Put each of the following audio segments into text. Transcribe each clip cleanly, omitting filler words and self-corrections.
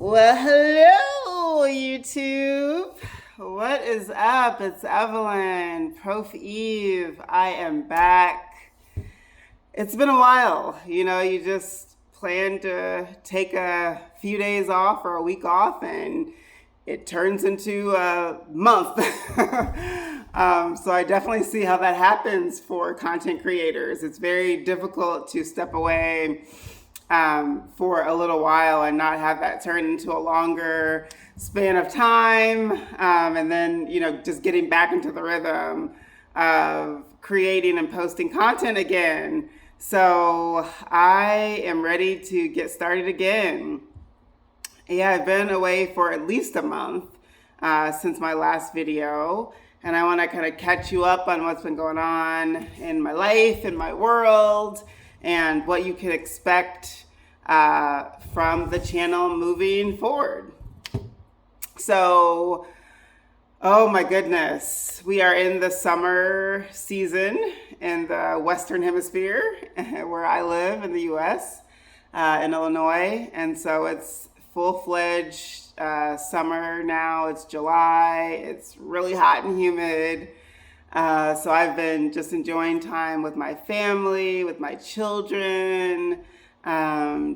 Well, hello, YouTube. What is up? It's Evelyn, Prof. Eve. I am back. It's been a while. You just plan to take a few days off or a week off, and it turns into a month. So I definitely see how that happens for content creators. It's very difficult to step away for a little while and not have that turn into a longer span of time. And then, just getting back into the rhythm of creating and posting content again. So I am ready to get started again. Yeah, I've been away for at least a month since my last video. And I want to kind of catch you up on what's been going on in my life, in my world, and what you can expect from the channel moving forward. So, oh my goodness, we are in the summer season in the Western Hemisphere where I live in the US, in Illinois. And so it's full-fledged summer now. It's July. It's really hot and humid. So I've been just enjoying time with my family, with my children,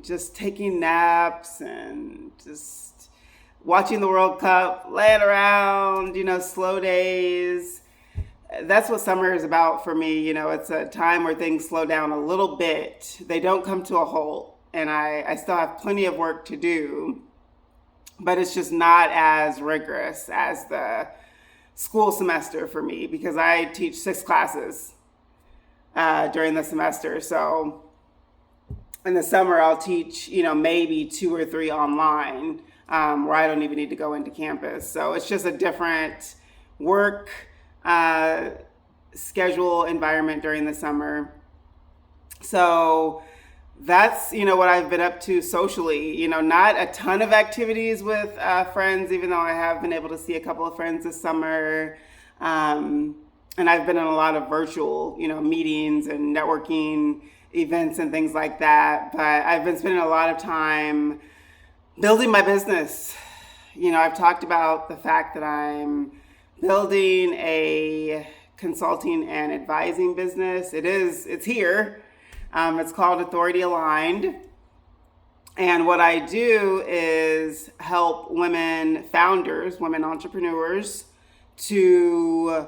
just taking naps and just watching the World Cup, laying around, slow days. That's what summer is about for me. It's a time where things slow down a little bit. They don't come to a halt, and I still have plenty of work to do, but it's just not as rigorous as the school semester for me because I teach 6 classes during the semester. So in the summer, I'll teach, maybe 2 or 3 online where I don't even need to go into campus. So it's just a different work schedule environment during the summer. So that's, what I've been up to socially. Not a ton of activities with friends, even though I have been able to see a couple of friends this summer. And I've been in a lot of virtual, meetings and networking events and things like that. But I've been spending a lot of time building my business. I've talked about the fact that I'm building a consulting and advising business. It's here. It's called Authority Aligned. And what I do is help women founders, women entrepreneurs to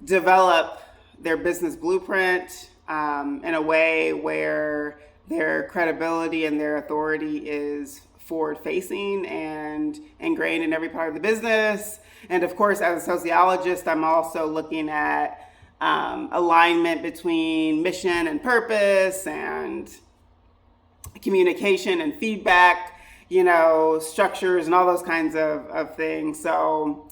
develop their business blueprint in a way where their credibility and their authority is forward facing and ingrained in every part of the business. And of course, as a sociologist, I'm also looking at alignment between mission and purpose and communication and feedback, structures and all those kinds of things. So,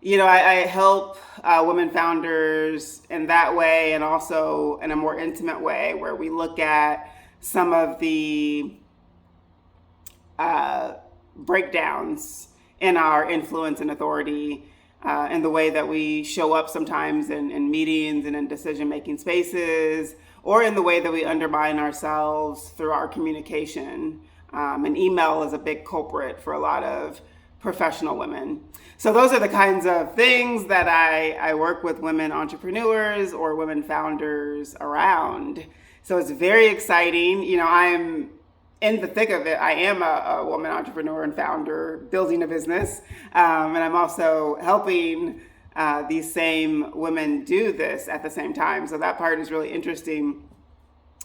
I help women founders in that way, and also in a more intimate way where we look at some of the breakdowns in our influence and authority, in the way that we show up sometimes in meetings and in decision-making spaces, or in the way that we undermine ourselves through our communication. And email is a big culprit for a lot of professional women. So those are the kinds of things that I work with women entrepreneurs or women founders around. So it's very exciting. I'm in the thick of it. I am a woman entrepreneur and founder building a business. And I'm also helping these same women do this at the same time. So that part is really interesting.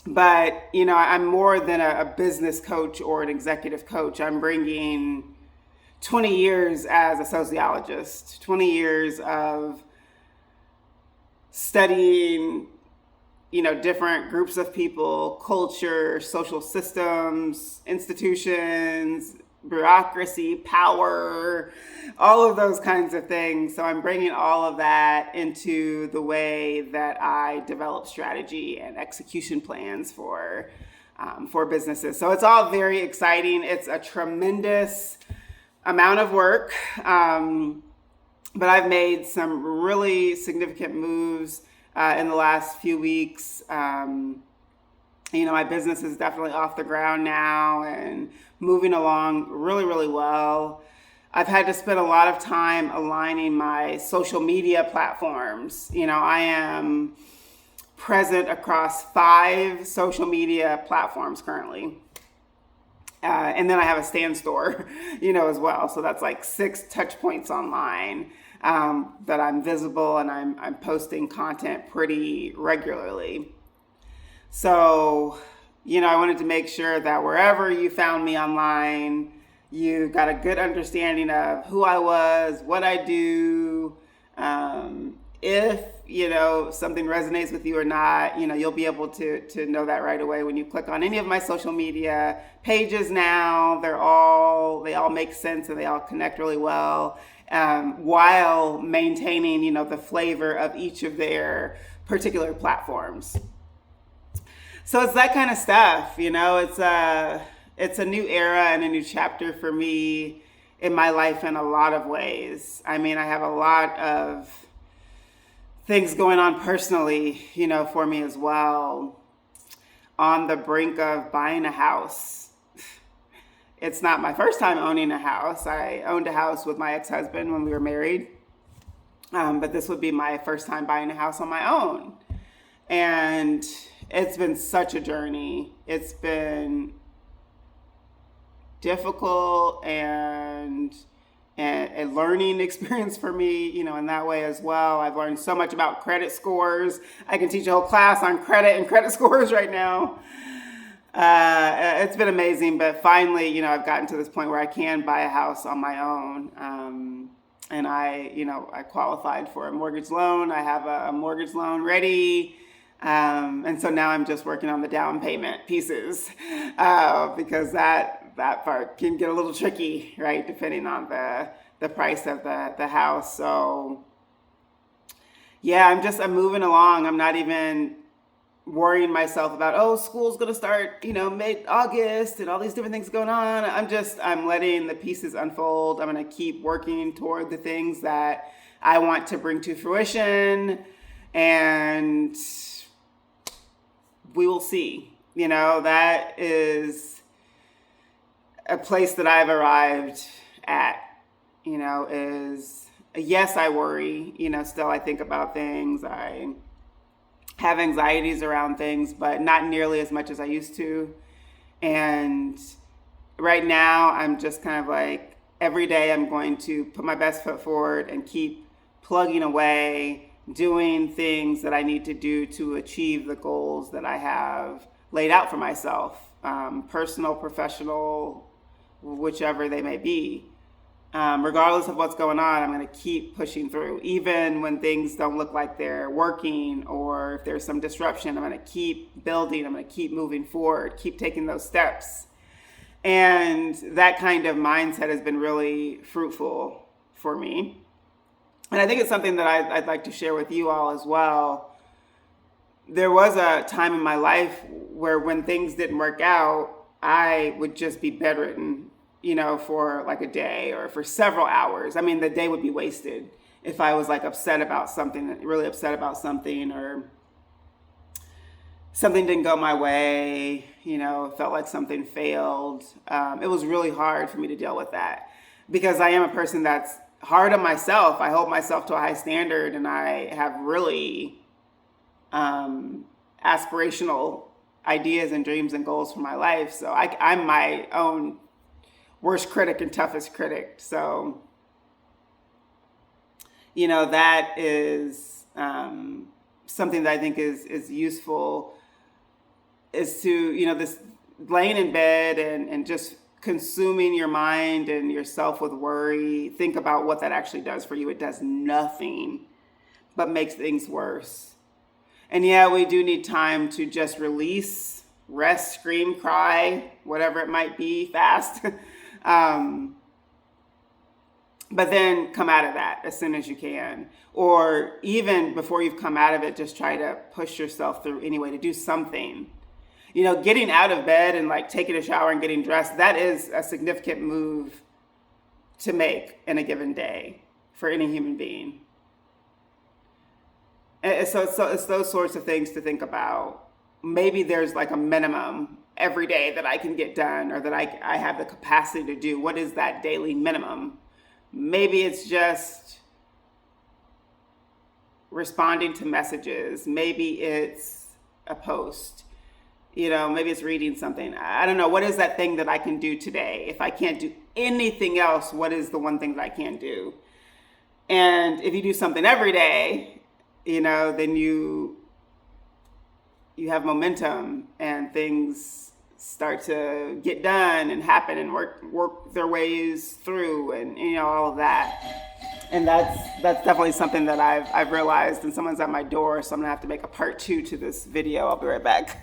But, I'm more than a business coach or an executive coach. I'm bringing 20 years as a sociologist, 20 years of studying different groups of people, culture, social systems, institutions, bureaucracy, power, all of those kinds of things. So I'm bringing all of that into the way that I develop strategy and execution plans for businesses. So it's all very exciting. It's a tremendous amount of work, but I've made some really significant moves in the last few weeks. My business is definitely off the ground now, and moving along really, really well. I've had to spend a lot of time aligning my social media platforms. I am present across 5 social media platforms currently. And then I have a stand store, as well. So that's like 6 touch points online that I'm visible, and I'm posting content pretty regularly. So, I wanted to make sure that wherever you found me online, you got a good understanding of who I was, what I do, if something resonates with you or not. You'll be able to know that right away when you click on any of my social media pages. Now they all make sense, and they all connect really well, while maintaining the flavor of each of their particular platforms. So it's that kind of stuff. It's a new era and a new chapter for me in my life in a lot of ways. I mean, I have a lot of things going on personally, for me as well. On the brink of buying a house. It's not my first time owning a house. I owned a house with my ex-husband when we were married. But this would be my first time buying a house on my own. And it's been such a journey. It's been difficult and a learning experience for me, in that way as well. I've learned so much about credit scores. I can teach a whole class on credit and credit scores right now. It's been amazing, but finally, I've gotten to this point where I can buy a house on my own. And I qualified for a mortgage loan. I have a mortgage loan ready. And so now I'm just working on the down payment pieces, because that part can get a little tricky, right? Depending on the price of the house. So yeah, I'm moving along. I'm not even worrying myself about, school's going to start, mid-August and all these different things going on. I'm letting the pieces unfold. I'm going to keep working toward the things that I want to bring to fruition, and we will see. That is a place that I've arrived at, is, yes, I worry, still I think about things. I have anxieties around things, but not nearly as much as I used to. And right now I'm just kind of like, every day I'm going to put my best foot forward and keep plugging away, doing things that I need to do to achieve the goals that I have laid out for myself, personal, professional, whichever they may be. Regardless of what's going on, I'm going to keep pushing through. Even when things don't look like they're working, or if there's some disruption, I'm going to keep building. I'm going to keep moving forward, keep taking those steps. And that kind of mindset has been really fruitful for me. And I think it's something that I'd like to share with you all as well. There was a time in my life where when things didn't work out, I would just be bedridden, for like a day or for several hours. I mean, the day would be wasted if I was like upset about something, really upset about something, or something didn't go my way, felt like something failed. It was really hard for me to deal with that, because I am a person that's hard on myself. I hold myself to a high standard, and I have really aspirational ideas and dreams and goals for my life. So I'm my own worst critic and toughest critic. So, that is something that I think is useful, is to, this laying in bed and just consuming your mind and yourself with worry. Think about what that actually does for you. It does nothing but makes things worse. And yeah, we do need time to just release, rest, scream, cry, whatever it might be, fast. But then come out of that as soon as you can. Or even before you've come out of it, just try to push yourself through anyway, to do something. Getting out of bed and like taking a shower and getting dressed, that is a significant move to make in a given day for any human being. And so it's those sorts of things to think about. Maybe there's like a minimum every day that I can get done, or that I have the capacity to do? What is that daily minimum? Maybe it's just responding to messages. Maybe it's a post. Maybe it's reading something. I don't know. What is that thing that I can do today? If I can't do anything else, what is the one thing that I can do? And if you do something every day, then you have momentum, and things start to get done and happen and work their ways through, and all of that. And that's definitely something that I've realized. And someone's at my door, so I'm gonna have to make a part 2 to this video. I'll be right back.